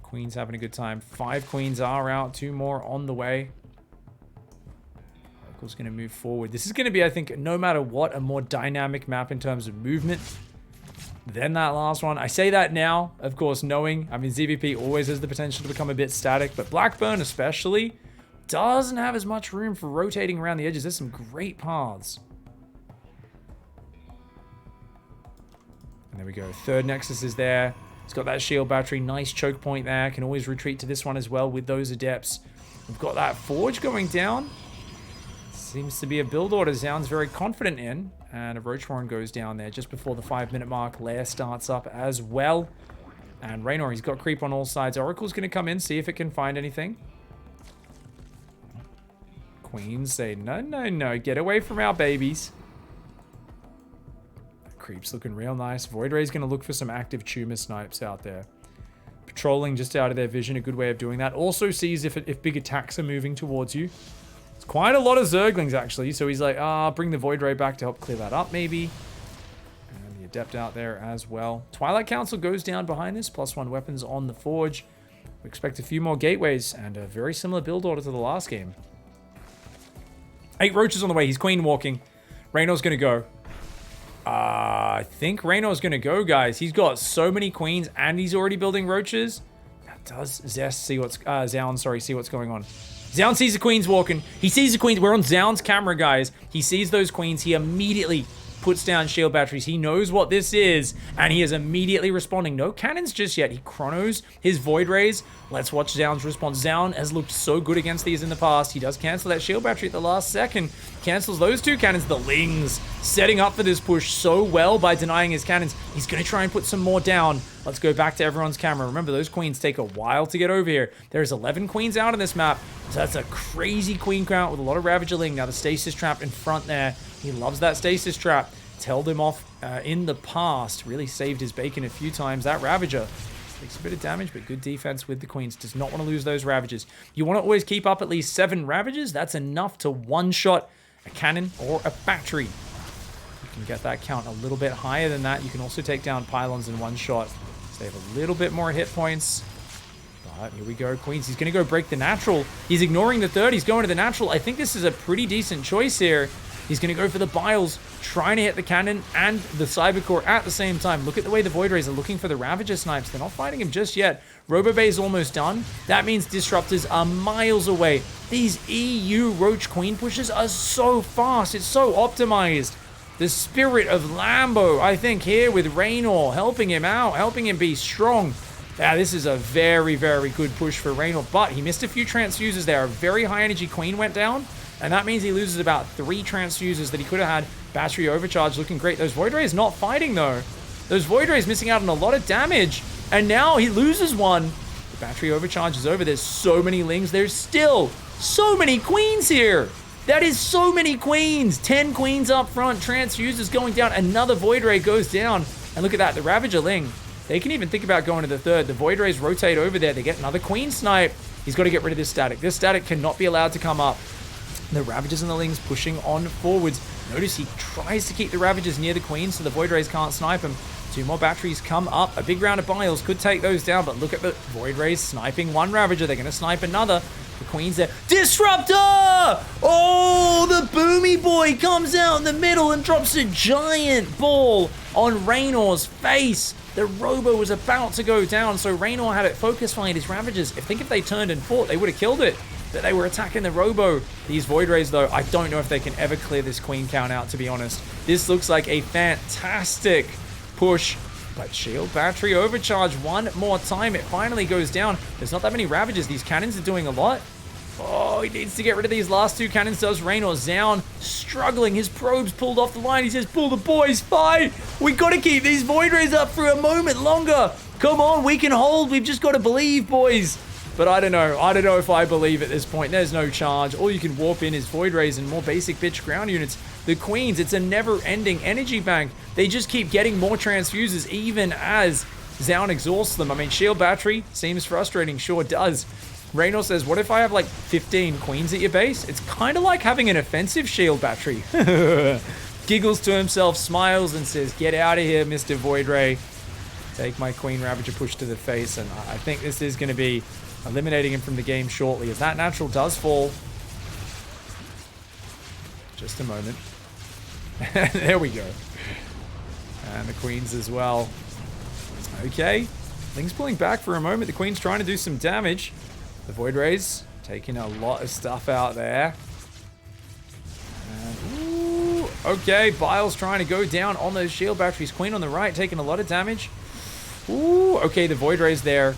Queen's having a good time. 5 queens are out. 2 more on the way. Oracle's going to move forward. This is going to be, I think, no matter what, a more dynamic map in terms of movement than that last one. I say that now, of course, knowing, I mean, ZvP always has the potential to become a bit static, but Blackburn especially doesn't have as much room for rotating around the edges. There's some great paths. And there we go. Third Nexus is there. It's got that shield battery. Nice choke point there. Can always retreat to this one as well with those Adepts. We've got that Forge going down. Seems to be a build order Zoun's very confident in. And a Roach Warren goes down there just before the 5-minute mark. Lair starts up as well. And Reynor, he's got creep on all sides. Oracle's going to come in, see if it can find anything. Queens say, no, no, no. Get away from our babies. Creep's looking real nice. Void Ray's going to look for some active tumor snipes out there. Patrolling just out of their vision. A good way of doing that. Also sees if big attacks are moving towards you. It's quite a lot of Zerglings, actually. So he's like, bring the Void Ray back to help clear that up, maybe. And the Adept out there as well. Twilight Council goes down behind this. +1 weapons on the Forge. We expect a few more gateways and a very similar build order to the last game. 8 roaches on the way. He's queen walking. Reynor's going to go. I think Reynor's going to go, guys. He's got so many queens and he's already building roaches. Now, does Zest see what's... Zoun, sorry, see what's going on. Zoun sees the queens walking. He sees the queens. We're on Zoun's camera, guys. He sees those queens. He immediately puts down shield batteries. He knows what this is, and he is immediately responding. No cannons just yet. He chronos his Void Rays. Let's watch Zoun's response. Zoun has looked so good against these in the past. He does cancel that shield battery at the last second. Cancels those 2 cannons. The Lings setting up for this push so well by denying his cannons. He's going to try and put some more down. Let's go back to everyone's camera. Remember, those queens take a while to get over here. There's 11 queens out in this map, so that's a crazy queen count with a lot of Ravager Ling. Now, the stasis trap in front there. He loves that stasis trap. It's held him off in the past. Really saved his bacon a few times. That Ravager takes a bit of damage, but good defense with the queens. Does not want to lose those Ravagers. You want to always keep up at least 7 Ravagers. That's enough to one-shot a cannon or a battery. You can get that count a little bit higher than that. You can also take down pylons in one shot. Save a little bit more hit points. But here we go, Queens. He's going to go break the natural. He's ignoring the third. He's going to the natural. I think this is a pretty decent choice here. He's going to go for the Biles, trying to hit the cannon and the Cybercore at the same time. Look at the way the Void Rays are looking for the Ravager snipes. They're not fighting him just yet. Robobay is almost done. That means Disruptors are miles away. These EU Roach Queen pushes are so fast. It's so optimized. The spirit of Lambo, I think, here with Reynor helping him out, helping him be strong. Yeah, this is a very, very good push for Reynor, but he missed a few transfuses there. A very high energy Queen went down. And that means he loses about 3 transfuses that he could have had. Battery overcharge looking great. Those Void Rays not fighting, though. Those Void Rays missing out on a lot of damage. And now he loses one. The battery overcharge is over. There's so many Lings. There's still so many Queens here. That is so many Queens. 10 Queens up front. Transfusers going down. Another Void Ray goes down. And look at that. The Ravager Ling. They can even think about going to the third. The Void Rays rotate over there. They get another Queen snipe. He's got to get rid of this static. This static cannot be allowed to come up. The Ravagers and the Lings pushing on forwards. Notice he tries to keep the Ravagers near the Queen so the Void Rays can't snipe him. 2 more batteries come up. A big round of Biles could take those down, but look at the Void Rays sniping one Ravager. They're going to snipe another. The Queen's there. Disruptor! Oh, the Boomy Boy comes out in the middle and drops a giant ball on Reynor's face. The Robo was about to go down, so Reynor had it focus find his Ravagers. I think if they turned and fought, they would have killed it. But they were attacking the Robo. These Void Rays, though, I don't know if they can ever clear this Queen count out, to be honest. This looks like a fantastic push. But Shield Battery overcharge one more time. It finally goes down. There's not that many Ravagers. These cannons are doing a lot. Oh, he needs to get rid of these last 2 cannons, does Reynor. Zoun struggling. His probes pulled off the line. He says, pull the boys, fight. We got to keep these Void Rays up for a moment longer. Come on, we can hold. We've just got to believe, boys. But I don't know. I don't know if I believe at this point. There's no charge. All you can warp in is Void Rays and more basic bitch ground units. The Queens, it's a never-ending energy bank. They just keep getting more transfuses even as Zoun exhausts them. I mean, Shield Battery seems frustrating. Sure does. Reynor says, what if I have like 15 Queens at your base? It's kind of like having an offensive Shield Battery. Giggles to himself, smiles, and says, get out of here, Mr. Void Ray. Take my Queen Ravager push to the face, and I think this is going to be eliminating him from the game shortly, as that natural does fall. Just a moment. There we go. And the Queens as well. Okay. Things pulling back for a moment. The Queen's trying to do some damage. The Void Rays taking a lot of stuff out there. And, ooh, okay, Biles trying to go down on those shield batteries. Queen on the right taking a lot of damage. Ooh, okay, the Void Rays there.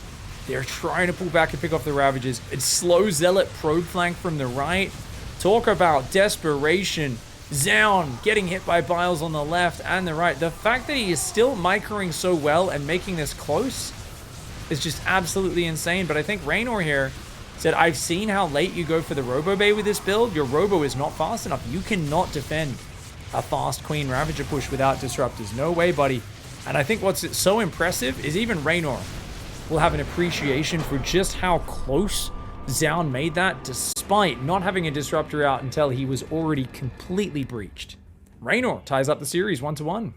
They're trying to pull back and pick off the Ravagers. It's slow Zealot probe flank from the right. Talk about desperation. Zoun getting hit by Biles on the left and the right. The fact that he is still microing so well and making this close is just absolutely insane. But I think Reynor here said, I've seen how late you go for the Robo Bay with this build. Your Robo is not fast enough. You cannot defend a fast Queen Ravager push without disruptors. No way, buddy. And I think what's so impressive is even Reynor will have an appreciation for just how close Zoun made that, despite not having a disruptor out until he was already completely breached. Reynor ties up the series 1-1.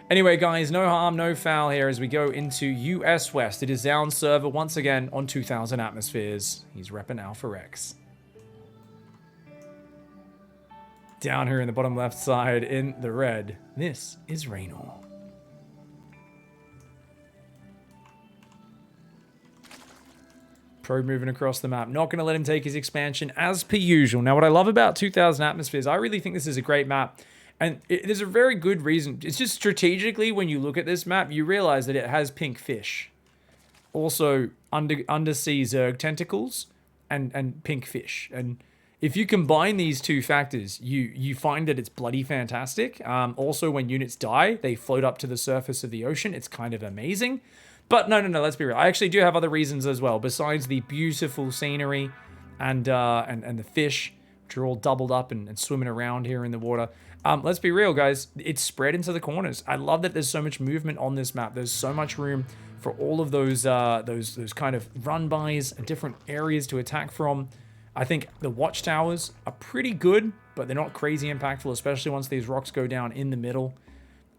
Anyway, guys, no harm, no foul here as we go into US West. It is Zoun's server once again on 2,000 atmospheres. He's repping Alpha Rex. Down here in the bottom left side in the red, this is Reynor. Probe moving across the map. Not going to let him take his expansion as per usual. Now, what I love about 2,000 atmospheres, I really think this is a great map. And there's a very good reason. It's just strategically, when you look at this map, you realize that it has pink fish. Also, undersea Zerg tentacles and pink fish. And if you combine these two factors, you find that it's bloody fantastic. Also, when units die, they float up to the surface of the ocean. It's kind of amazing. But no, let's be real. I actually do have other reasons as well, besides the beautiful scenery and the fish, which are all doubled up and swimming around here in the water. Let's be real, guys. It's spread into the corners. I love that there's so much movement on this map. There's so much room for all of those kind of run-bys and different areas to attack from. I think the watchtowers are pretty good, but they're not crazy impactful, especially once these rocks go down in the middle.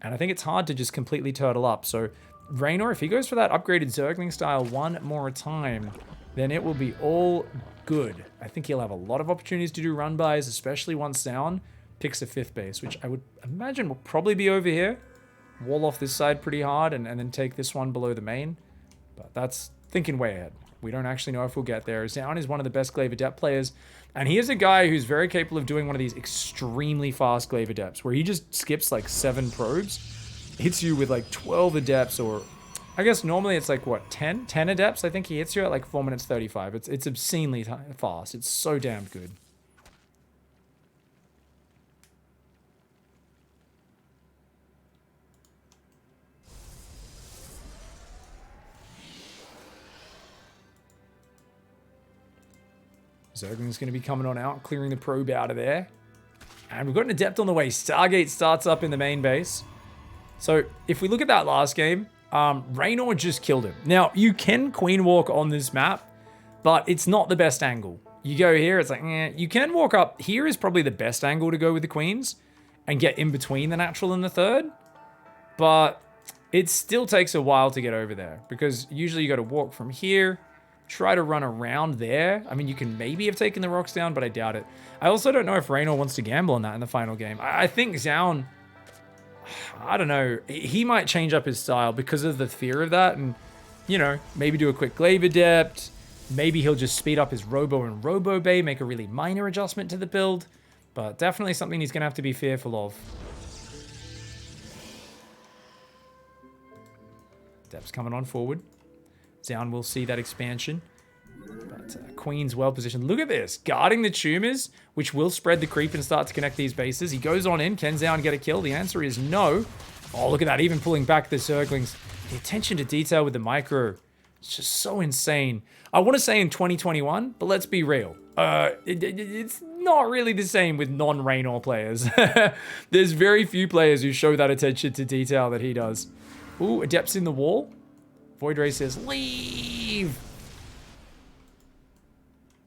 And I think it's hard to just completely turtle up. So Reynor, if he goes for that upgraded Zergling style one more time, then it will be all good. I think he'll have a lot of opportunities to do run-bys, especially once Zoun picks a 5th base, which I would imagine will probably be over here. Wall off this side pretty hard and then take this one below the main. But that's thinking way ahead. We don't actually know if we'll get there. Zoun is one of the best Glaive Adept players, and he is a guy who's very capable of doing one of these extremely fast Glaive Adepts, where he just skips like 7 probes, hits you with like 12 Adepts, or I guess normally it's like, what, 10? 10 Adepts? I think he hits you at like 4 minutes 35. It's obscenely fast. It's so damn good. Zergling's going to be coming on out, clearing the probe out of there. And we've got an Adept on the way. Stargate starts up in the main base. So if we look at that last game, Reynor just killed him. Now, you can Queen Walk on this map, but it's not the best angle. You go here, it's like, you can walk up. Here is probably the best angle to go with the queens and get in between the natural and the third. But it still takes a while to get over there because usually you got to walk from here, try to run around there. I mean, you can maybe have taken the rocks down, but I doubt it. I also don't know if Reynor wants to gamble on that in the final game. I think Zoun, I don't know, he might change up his style because of the fear of that and, you know, maybe do a quick glaive adept. Maybe he'll just speed up his Robo and Robo Bay, make a really minor adjustment to the build. But definitely something he's going to have to be fearful of. Dep's coming on forward. Zoun will see that expansion. But Queen's well positioned. Look at this. Guarding the tumors, which will spread the creep and start to connect these bases. He goes on in. Can Zoun get a kill? The answer is no. Oh, look at that. Even pulling back the Zerglings. The attention to detail with the micro. It's just so insane. I want to say in 2021, but let's be real. It's not really the same with non-Reynor players. There's very few players who show that attention to detail that he does. Ooh, Adept's in the wall. Void Ray says, leave!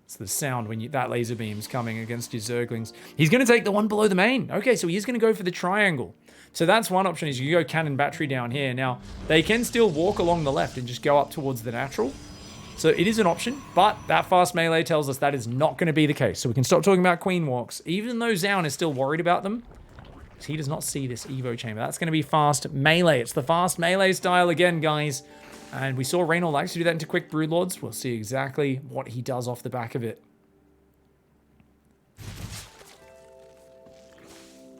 It's the sound when that laser beam's coming against your Zerglings. He's going to take the one below the main. Okay, so he's going to go for the triangle. So that's one option, is you go cannon battery down here. Now, they can still walk along the left and just go up towards the natural. So it is an option, but that fast melee tells us that is not going to be the case. So we can stop talking about queen walks, even though Zoun is still worried about them. He does not see this Evo chamber. That's going to be fast melee. It's the fast melee style again, guys. And we saw Reynor likes to do that into quick Broodlords. We'll see exactly what he does off the back of it.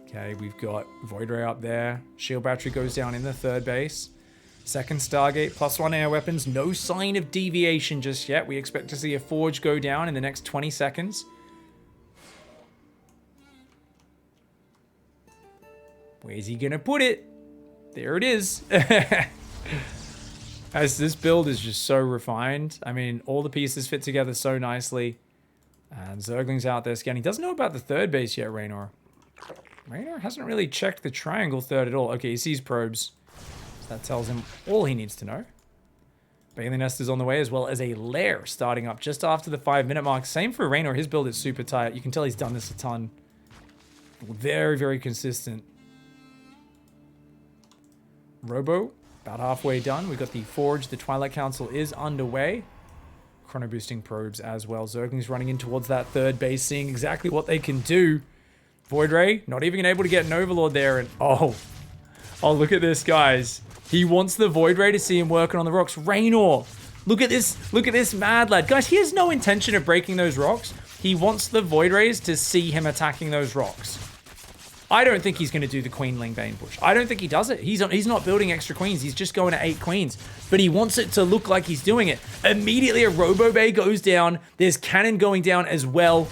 Okay, we've got Void Ray up there. Shield Battery goes down in the third base. Second Stargate, +1 air weapons. No sign of deviation just yet. We expect to see a Forge go down in the next 20 seconds. Where's he going to put it? There it is. As this build is just so refined. I mean, all the pieces fit together so nicely. And Zergling's out there scanning. Doesn't know about the third base yet, Reynor. Reynor hasn't really checked the triangle third at all. Okay, he sees probes. So that tells him all he needs to know. Bailey Nest is on the way, as well as a lair starting up just after the 5-minute mark. Same for Reynor. His build is super tight. You can tell he's done this a ton. Very, very consistent. Robo, about halfway done. We've got the Forge. The Twilight Council is underway. Chrono boosting probes as well. Zergling's running in towards that third base, seeing exactly what they can do. Void Ray, not even able to get an Overlord there. And oh, look at this, guys. He wants the Void Ray to see him working on the rocks. Reynor, look at this mad lad. Guys, he has no intention of breaking those rocks. He wants the Void Rays to see him attacking those rocks. I don't think he's going to do the Queenling Bane push. I don't think he does it. He's not building extra queens. He's just going to 8 queens. But he wants it to look like he's doing it. Immediately a Robo Bay goes down. There's cannon going down as well.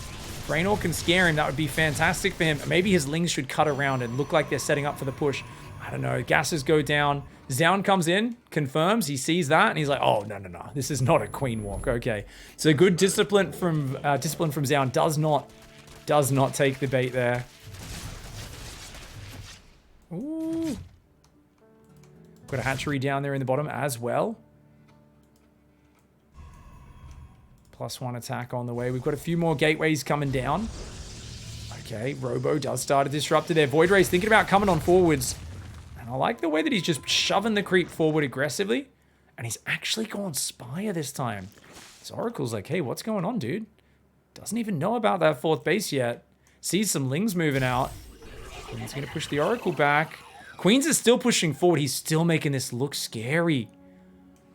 Reynor can scare him. That would be fantastic for him. Maybe his lings should cut around and look like they're setting up for the push. I don't know. Gases go down. Zoun comes in, confirms. He sees that, and he's like, oh, no. This is not a queen walk. Okay. So good discipline from Zoun. Does not take the bait there. Ooh. Got a hatchery down there in the bottom as well. +1 attack on the way. We've got a few more gateways coming down. Okay, Robo does start a disruptor there. Void Ray's thinking about coming on forwards. And I like the way that he's just shoving the creep forward aggressively. And he's actually gone Spire this time. His Oracle's like, hey, what's going on, dude? Doesn't even know about that 4th base yet. Sees some lings moving out. And he's going to push the Oracle back. Queens is still pushing forward. He's still making this look scary.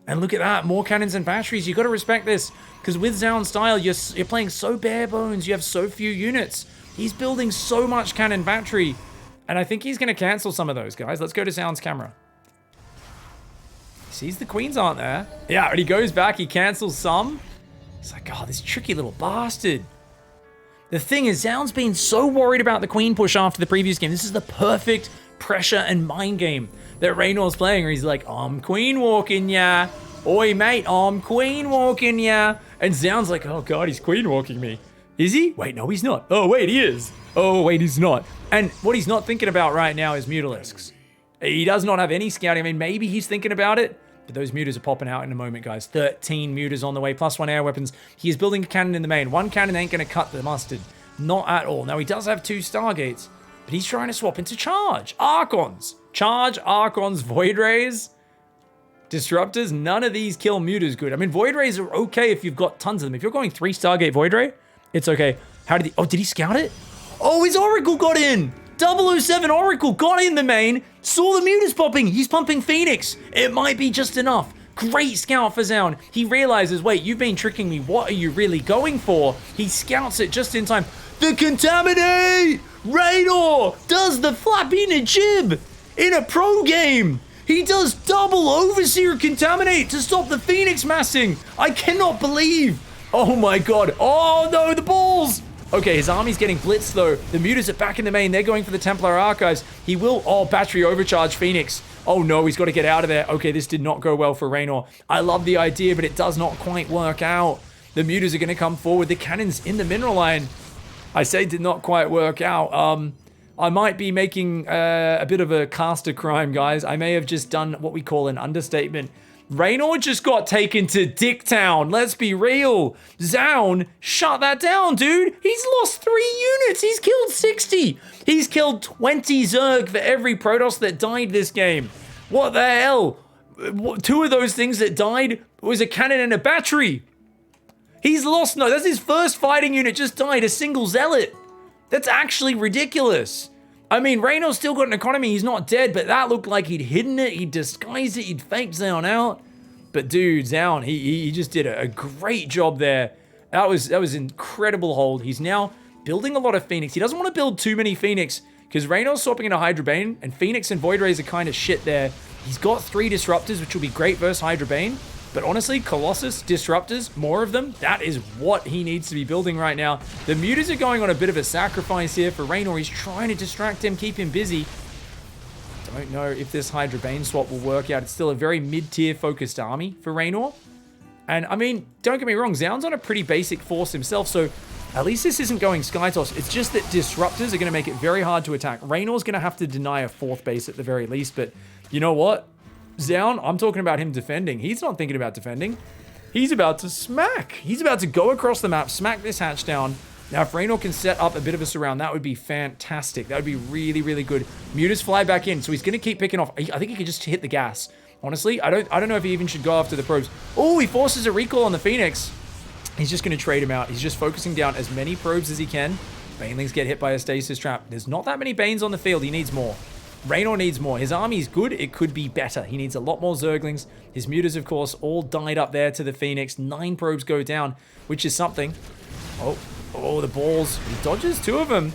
And look at that. More cannons and batteries. You got to respect this. Because with Zoun's style, you're playing so bare bones. You have so few units. He's building so much cannon battery. And I think he's going to cancel some of those, guys. Let's go to Zoun's camera. He sees the queens aren't there. Yeah, and he goes back. He cancels some. It's like, oh, this tricky little bastard. The thing is, Zoun's been so worried about the queen push after the previous game. This is the perfect pressure and mind game that Reynor's playing, where he's like, I'm queen walking ya. Oi, mate, I'm queen walking ya. And Zoun's like, oh, God, he's queen walking me. Is he? Wait, no, he's not. Oh, wait, he is. Oh, wait, he's not. And what he's not thinking about right now is Mutalisks. He does not have any scouting. I mean, maybe he's thinking about it, But those mutas are popping out in a moment, guys. 13 mutas on the way, plus 1 air weapons. He is building a cannon in the main. 1 cannon ain't going to cut the mustard. Not at all. Now, he does have 2 Stargates, but he's trying to swap into charge. Archons. Charge, Archons, Void Rays, Disruptors. None of these kill mutas good. I mean, Void Rays are okay if you've got tons of them. If you're going 3 Stargate Void Ray, it's okay. How did he... Oh, did he scout it? Oh, his Oracle got in. 007 Oracle got in the main. Saw the mutas popping. He's pumping Phoenix. It might be just enough. Great scout for Zoun. He realizes, wait, you've been tricking me. What are you really going for? He scouts it just in time. The Contaminate! Reynor does the flapping jib in a pro game. He does double Overseer Contaminate to stop the Phoenix massing. I cannot believe. Oh my god. Oh no, the balls. Okay, his army's getting blitzed though. The mutas are back in the main. They're going for the Templar Archives. He will... Oh, battery overcharge Phoenix. Oh no, he's got to get out of there. Okay, this did not go well for Reynor. I love the idea, but it does not quite work out. The mutas are going to come forward. The cannon's in the mineral line. I say did not quite work out. I might be making a bit of a caster crime, guys. I may have just done what we call an understatement. Reynor just got taken to Dicktown. Let's be real. Zoun, shut that down, dude. He's lost 3 units. He's killed 60. He's killed 20 Zerg for every Protoss that died this game. What the hell? 2 of those things that died was a cannon and a battery. He's lost... No, that's his first fighting unit just died. A single Zealot. That's actually ridiculous. I mean, Reynor's still got an economy. He's not dead, but that looked like he'd hidden it. He'd disguised it. He'd faked Zoun out. But dude, Zoun, he just did a great job there. That was incredible hold. He's now building a lot of Phoenix. He doesn't want to build too many Phoenix because Reynor's swapping into Hydra Bane, and Phoenix and Void Rays are kind of shit there. He's got 3 Disruptors, which will be great versus Hydra Bane. But honestly, Colossus, Disruptors, more of them, that is what he needs to be building right now. The mutas are going on a bit of a sacrifice here for Reynor. He's trying to distract him, keep him busy. Don't know if this Hydra Bane swap will work out. It's still a very mid-tier focused army for Reynor. And I mean, don't get me wrong, Zoun's on a pretty basic force himself, so at least this isn't going Skytoss. It's just that Disruptors are going to make it very hard to attack. Reynor's going to have to deny a 4th base at the very least, but you know what? Zoun, I'm talking about him defending. He's not thinking about defending. He's about to smack. He's about to go across the map, smack this hatch down. Now, if Reynor can set up a bit of a surround, that would be fantastic. That would be really, really good. Mutas fly back in, so he's going to keep picking off. I think he could just hit the gas. Honestly, I don't know if he even should go after the probes. Oh, he forces a recall on the Phoenix. He's just going to trade him out. He's just focusing down as many probes as he can. Banelings get hit by a stasis trap. There's not that many Banes on the field. He needs more. Reynor needs more. His army is good. It could be better. He needs a lot more Zerglings. His mutas, of course, all died up there to the Phoenix. 9 probes go down, which is something. Oh, the balls. He dodges 2 of them.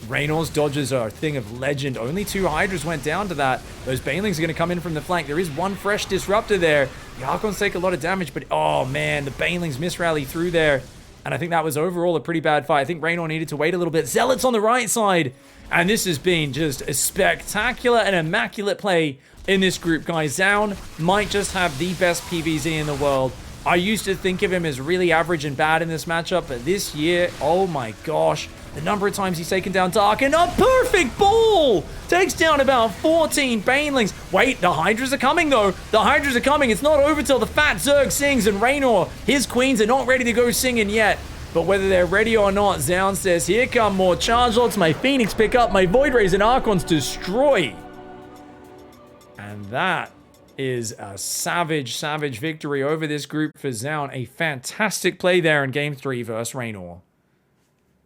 Reynor's dodges are a thing of legend. Only 2 Hydras went down to that. Those Banelings are going to come in from the flank. There is 1 fresh Disruptor there. The Archons take a lot of damage, but oh man, the Banelings misrally through there. And I think that was overall a pretty bad fight. I think Reynor needed to wait a little bit. Zealots on the right side. And this has been just a spectacular and immaculate play in this group, guys. Zoun might just have the best PvZ in the world. I used to think of him as really average and bad in this matchup, but this year, oh my gosh, the number of times he's taken down Dark and a perfect ball! Takes down about 14 Banelings. Wait, the Hydras are coming though. The Hydras are coming. It's not over till the Fat Zerg sings, and Reynor, his queens are not ready to go singing yet. But whether they're ready or not, Zoun says, here come more charge lots. My Phoenix pick up, my Void Rays and Archons destroy. And that is a savage, savage victory over this group for Zoun. A fantastic play there in Game 3 versus Reynor.